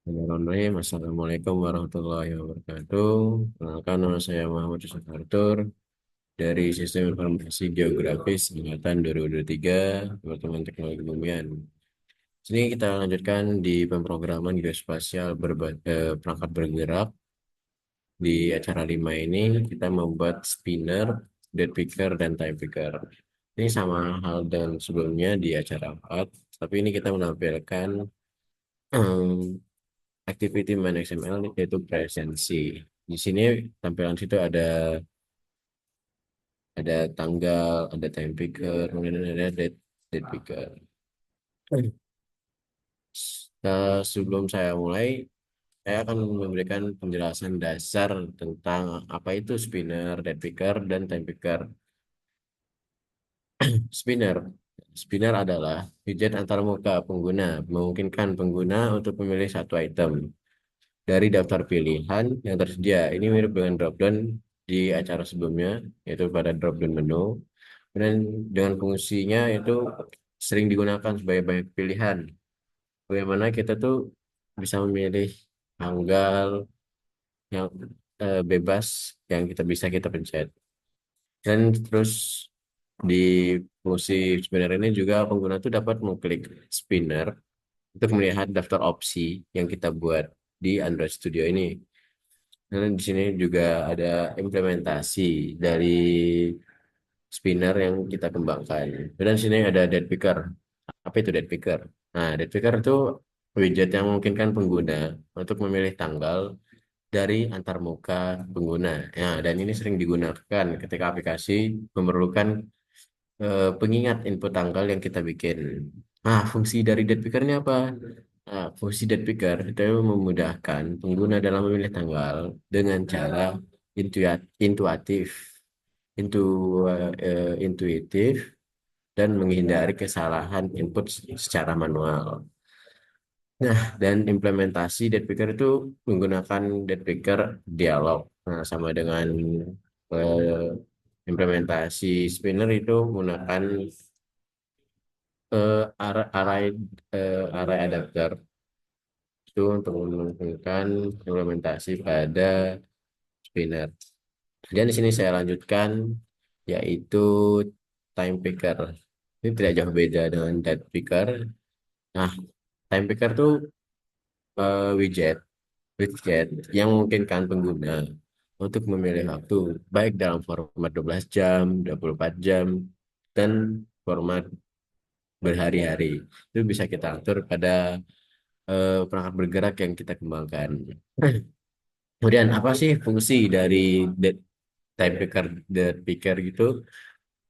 Bismillahirrahmanirrahim. Assalamualaikum warahmatullahi wabarakatuh. Perkenalkan, nama saya Muhammad Yusuf Artur dari Sistem Informasi Geografis Angkatan 2023, Departemen Teknologi Bumian. Sini kita lanjutkan di pemrograman geospasial perangkat bergerak. Di acara 5 ini kita membuat spinner, date picker, dan time picker. Ini sama hal dan sebelumnya di acara 4, tapi ini kita menampilkan activity main XML yaitu presensi. Di sini tampilan situ ada tanggal, ada time picker, kemudian ada date picker. Sebelum saya mulai, saya akan memberikan penjelasan dasar tentang apa itu spinner, date picker, dan time picker. Spinner. Spinner adalah widget antarmuka pengguna, memungkinkan pengguna untuk memilih satu item dari daftar pilihan yang tersedia. Ini mirip dengan dropdown di acara sebelumnya, yaitu pada dropdown menu. Dan dengan fungsinya itu sering digunakan sebagai banyak pilihan. Bagaimana kita tuh bisa memilih tanggal yang bebas yang kita pencet. Dan terus di fungsi spinner ini juga pengguna tuh dapat mengklik spinner untuk melihat daftar opsi yang kita buat di Android Studio ini. Dan di sini juga ada implementasi dari spinner yang kita kembangkan. Dan di sini ada date picker. Apa itu date picker? Nah, date picker itu widget yang memungkinkan pengguna untuk memilih tanggal dari antar muka pengguna. Ya, dan ini sering digunakan ketika aplikasi memerlukan pengingat input tanggal yang kita bikin. Nah, fungsi dari date picker ini apa? Nah, fungsi date picker itu memudahkan pengguna dalam memilih tanggal dengan cara intuitif, intu, intuitif dan menghindari kesalahan input secara manual. Nah, dan implementasi date picker itu menggunakan date picker dialog. Nah, sama dengan implementasi spinner itu menggunakan array array adapter itu untuk memungkinkan implementasi pada spinner. Dan di sini saya lanjutkan yaitu time picker. Ini tidak jauh beda dengan date picker. Nah, time picker itu widget widget yang memungkinkan pengguna untuk memilih waktu baik dalam format 12 jam, 24 jam, dan format berhari-hari. Itu bisa kita atur pada perangkat bergerak yang kita kembangkan. Kemudian apa sih fungsi dari dead time picker, dead picker gitu?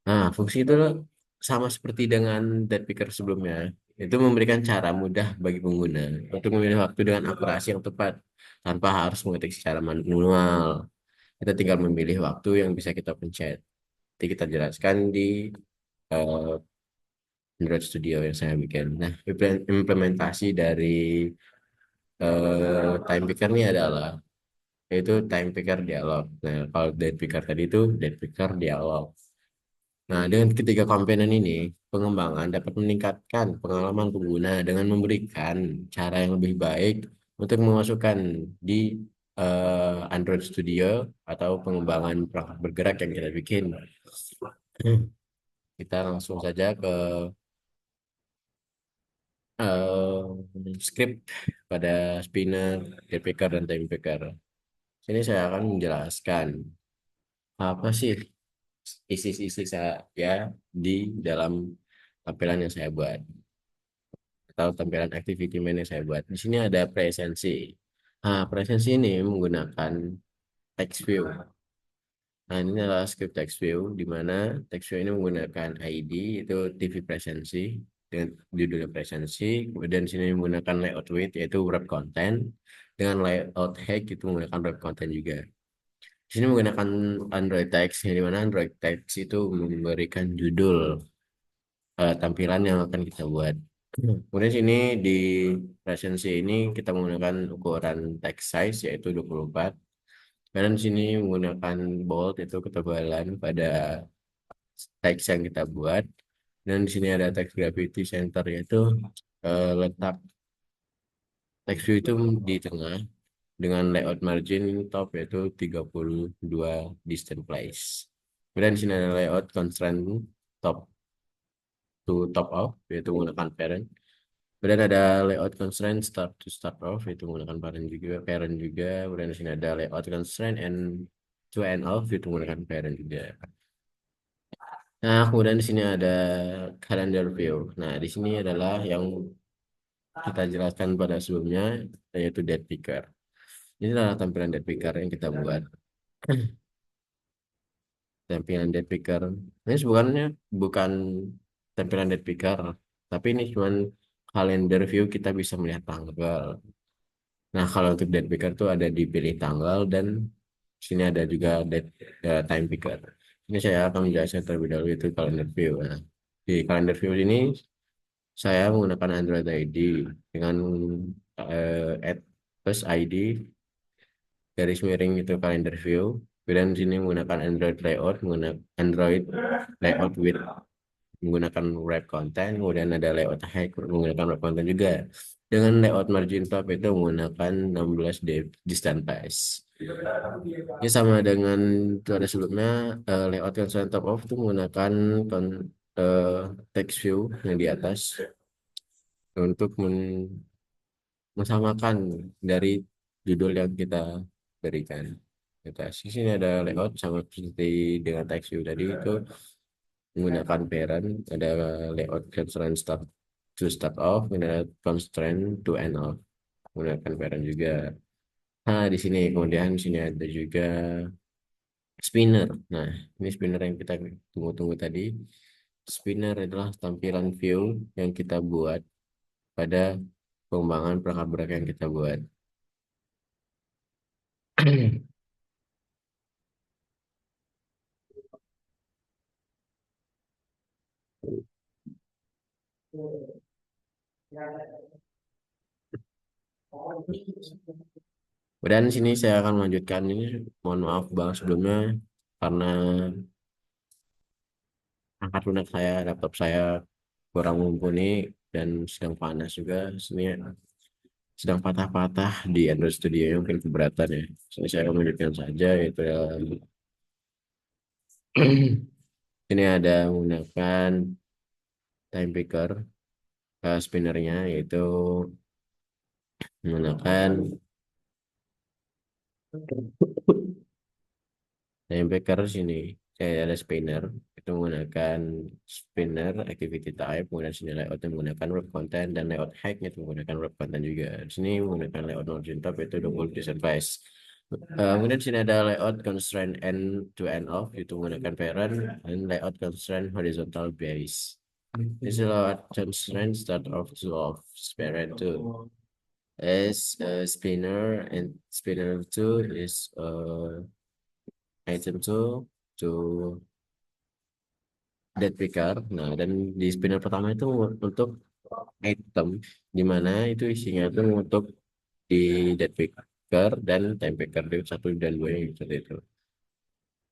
Nah, fungsi itu sama seperti dengan dead picker sebelumnya. Itu memberikan cara mudah bagi pengguna untuk memilih waktu dengan akurasi yang tepat tanpa harus mengetik secara manual. Kita tinggal memilih waktu yang bisa kita pencet. Nanti kita jelaskan di eh, Android Studio yang saya bikin. Nah, implementasi dari time picker ini adalah yaitu time picker dialog. Nah, kalau date picker tadi itu date picker dialog. Nah, dengan ketiga komponen ini, pengembangan dapat meningkatkan pengalaman pengguna dengan memberikan cara yang lebih baik untuk memasukkan di Android Studio atau pengembangan perangkat bergerak yang kita bikin. Kita langsung saja ke script pada spinner, date picker, dan time picker. Sini saya akan menjelaskan apa sih isi-isi saya di dalam tampilan yang saya buat atau tampilan activity main yang saya buat. Di sini ada presensi. Nah, presensi ini menggunakan text view. Nah, ini adalah script text view di mana text view ini menggunakan ID itu TV presensi dengan judulnya presensi. Kemudian di sini menggunakan layout width yaitu wrap content dengan layout height itu menggunakan wrap content juga. Di sini menggunakan Android Text, di mana Android Text itu memberikan judul tampilan yang akan kita buat. Kemudian sini di presensi ini kita menggunakan ukuran text size yaitu 24. Dan di sini menggunakan bold itu ketebalan pada teks yang kita buat. Dan di sini ada text gravity center yaitu letak Text view itu di tengah dengan layout margin top yaitu 32 distant place. Kemudian di sini ada layout constraint top to top off yaitu menggunakan parent. Kemudian ada layout constraint start to start off yaitu menggunakan parent juga. Kemudian di sini ada layout constraint and to end off yaitu menggunakan parent juga. Nah, kemudian di sini ada calendar view. Nah, di sini adalah yang kita jelaskan pada sebelumnya yaitu date picker. Ini adalah tampilan date picker yang kita buat. Tampilan date picker. Ini sebenarnya bukan tampilan date picker, tapi ini cuman kalender view kita bisa melihat tanggal. Nah, kalau untuk date picker tuh ada dipilih tanggal dan sini ada juga time picker. Ini saya akan menjelaskan terlebih dahulu itu calendar view. Nah, di calendar view ini saya menggunakan Android ID dengan add plus ID garis miring itu calendar view. Kemudian di sini menggunakan Android layout with menggunakan wrap content, kemudian ada layout hack menggunakan wrap content juga. Dengan layout margin top itu menggunakan 16 distant pass. Ini sama dengan pada sebelumnya layout constraint top off itu menggunakan eh, text view yang di atas untuk mensamakan dari judul yang kita berikan. Kita di sini ada layout sama seperti dengan text view tadi itu menggunakan parent, ada layout constraint start to start off, ada constraint to end off, menggunakan parent juga. Nah, di sini kemudian di sini ada juga spinner. Nah, ini spinner yang kita tunggu-tunggu tadi. Spinner adalah tampilan view yang kita buat pada pengembangan perangkat berat yang kita buat. Kemudian di sini saya akan melanjutkan ini. Mohon maaf bang sebelumnya karena angkat lunak saya, laptop saya kurang mumpuni dan sedang panas juga. Sini sedang patah-patah di Android Studio yang mungkin keberatan ya. Saya akan melanjutkan saja yaitu ya, ini ada menggunakan time picker spinnernya yaitu menggunakan time picker sini. Saya ada spinner itu menggunakan spinner activity type kemudian sini layout yang menggunakan web content dan layout hack itu menggunakan web content juga. Di sini menggunakan layout margin top itu double device. Kemudian di sini ada layout constraint end to end off itu menggunakan parent dan layout constraint horizontal base. This is layout constraint start off to off parent to is spinner and spinner two is item two to dead picker. Nah, dan di spinner pertama itu untuk item di mana itu isinya itu untuk di dead picker dan time picker di satu dan dua yang seperti itu.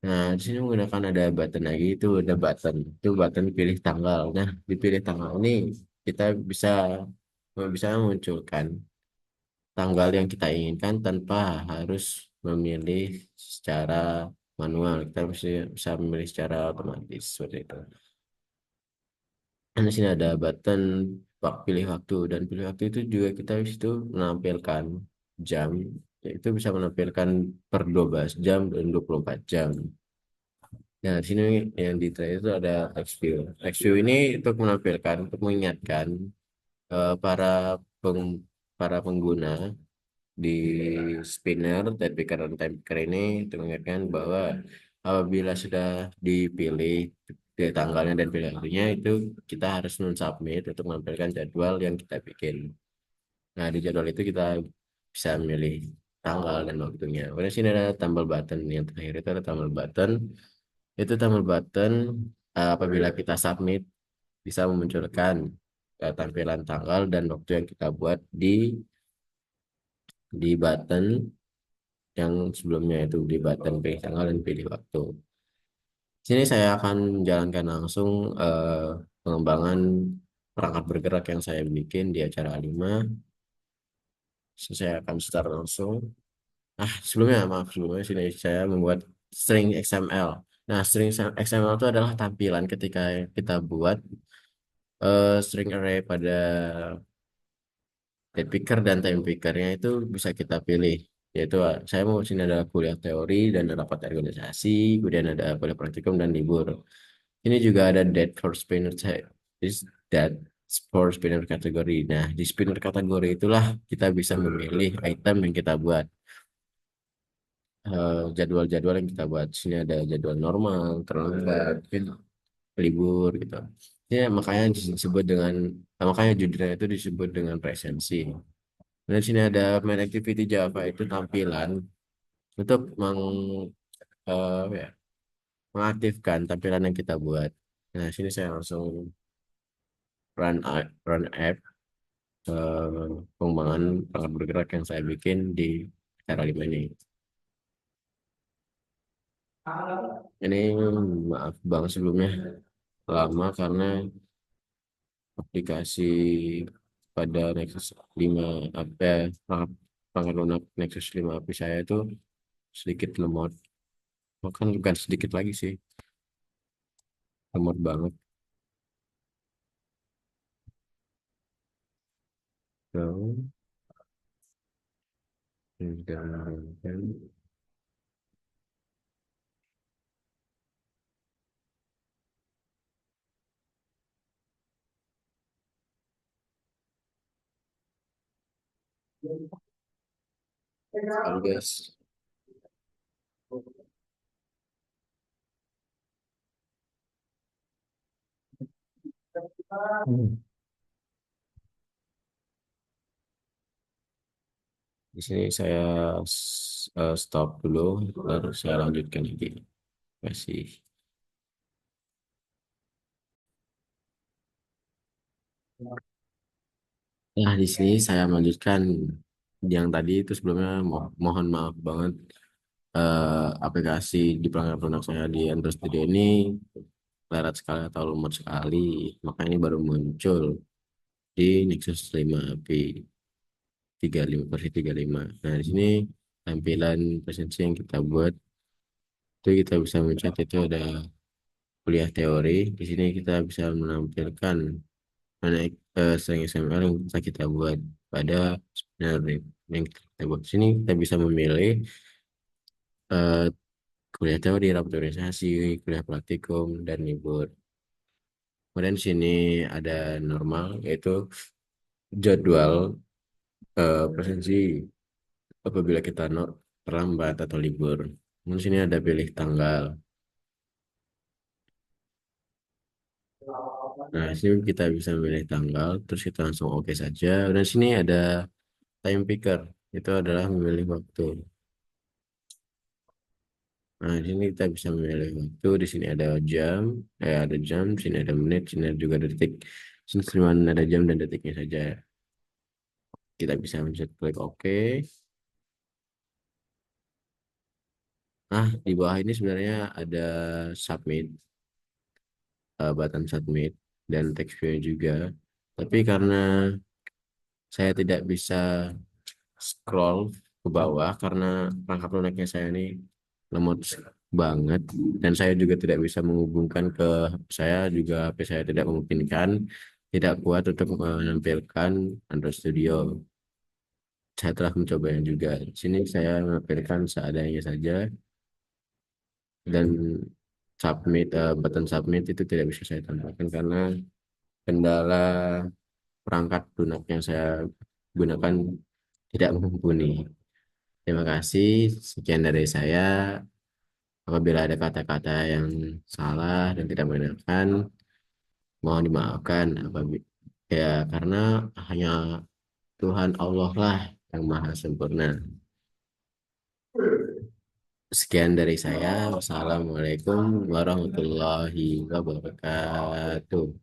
Nah, di sini menggunakan ada button lagi itu ada button itu button pilih tanggal. Nah, dipilih tanggal ini kita bisa bisa memunculkan tanggal yang kita inginkan tanpa harus memilih secara manual. Kita bisa memilih secara otomatis seperti itu. Dan di sini ada button pilih waktu dan pilih waktu itu juga kita di situ menampilkan jam yaitu bisa menampilkan per 12 jam dan 24 jam. Nah, di sini yang di tray itu ada text view. Text view ini untuk menampilkan, untuk mengingatkan para para pengguna di spinner dan picker dan time picker ini untuk mengingatkan bahwa apabila sudah dipilih di tanggalnya dan pilih waktunya itu kita harus submit untuk menampilkan jadwal yang kita bikin. Nah, di jadwal itu kita bisa memilih tanggal dan waktunya. Kemudian sini ada tombol button yang terakhir itu ada tombol button. Itu tombol button apabila kita submit bisa memunculkan tampilan tanggal dan waktu yang kita buat di button yang sebelumnya itu di button pilih tanggal dan pilih waktu. Sini saya akan menjalankan langsung pengembangan perangkat bergerak yang saya bikin di acara A5. Saya akan start langsung. Sebelumnya, maaf, sebelumnya sini saya membuat string XML. Nah, string XML itu adalah tampilan ketika kita buat string array pada date picker dan time pickernya itu bisa kita pilih. Yaitu saya mau sini ada kuliah teori dan rapat organisasi, kemudian ada kuliah praktikum dan libur. Ini juga ada date for spinner is that for spinner kategori. Nah, di spinner kategori itulah kita bisa memilih item yang kita buat, jadwal-jadwal yang kita buat. Sini ada jadwal normal, terlambat, mungkin libur gitu. Ya, makanya judulnya itu disebut dengan presensi. Dan sini ada main activity Java itu tampilan untuk ya, mengaktifkan tampilan yang kita buat. Nah, sini saya langsung run app, pengembangan perangkat bergerak yang saya bikin di cara 5 ini. Ini maaf bang sebelumnya lama karena aplikasi pada Nexus 5 apa perangkat lunak Nexus 5 API saya itu sedikit lemot. Bahkan bukan sedikit lagi sih, lemot banget. So, dan halo guys. Hmm. Di sini saya stop dulu, lalu saya lanjutkan lagi. Masih. Nah, di sini saya melanjutkan yang tadi itu sebelumnya mohon maaf banget, aplikasi di pelanggan lunak saya di Android Studio ini lerat sekali atau lemot sekali. Maka ini baru muncul di Nexus 5 API 35 versi 35. Nah, di sini tampilan presensi yang kita buat itu kita bisa mencet itu ada kuliah teori. Di sini kita bisa menampilkan mana string XML yang bisa kita buat pada sebenarnya yang kita buat. Di sini kita bisa memilih eh, kuliah teori, rapat organisasi, kuliah praktikum, dan libur. Kemudian di sini ada normal, yaitu jadwal presensi apabila kita terlambat atau libur. Di sini ada pilih tanggal. Nah, di sini kita bisa memilih tanggal, terus kita langsung oke saja. Dan di sini ada time picker, itu adalah memilih waktu. Nah, di sini kita bisa memilih waktu. Di sini ada jam, di sini ada menit, di sini ada juga detik. Di sini cuma ada jam dan detiknya saja. Kita bisa mencet klik OK. Nah, di bawah ini sebenarnya ada submit, button submit dan text view juga. Tapi karena saya tidak bisa scroll ke bawah karena perangkat lunaknya saya ini lemot banget, dan saya juga tidak bisa menghubungkan ke saya juga HP saya tidak memungkinkan, tidak kuat untuk menampilkan Android Studio. Saya telah mencoba yang juga. Di sini saya menampilkan seadanya saja, dan button submit itu tidak bisa saya tambahkan karena kendala perangkat lunak yang saya gunakan tidak mumpuni. Terima kasih. Sekian dari saya. Apabila ada kata-kata yang salah dan tidak menyenangkan, mohon dimaafkan. Ya, karena hanya Tuhan Allah lah yang Maha Sempurna. Sekian dari saya. Wassalamualaikum warahmatullahi wabarakatuh.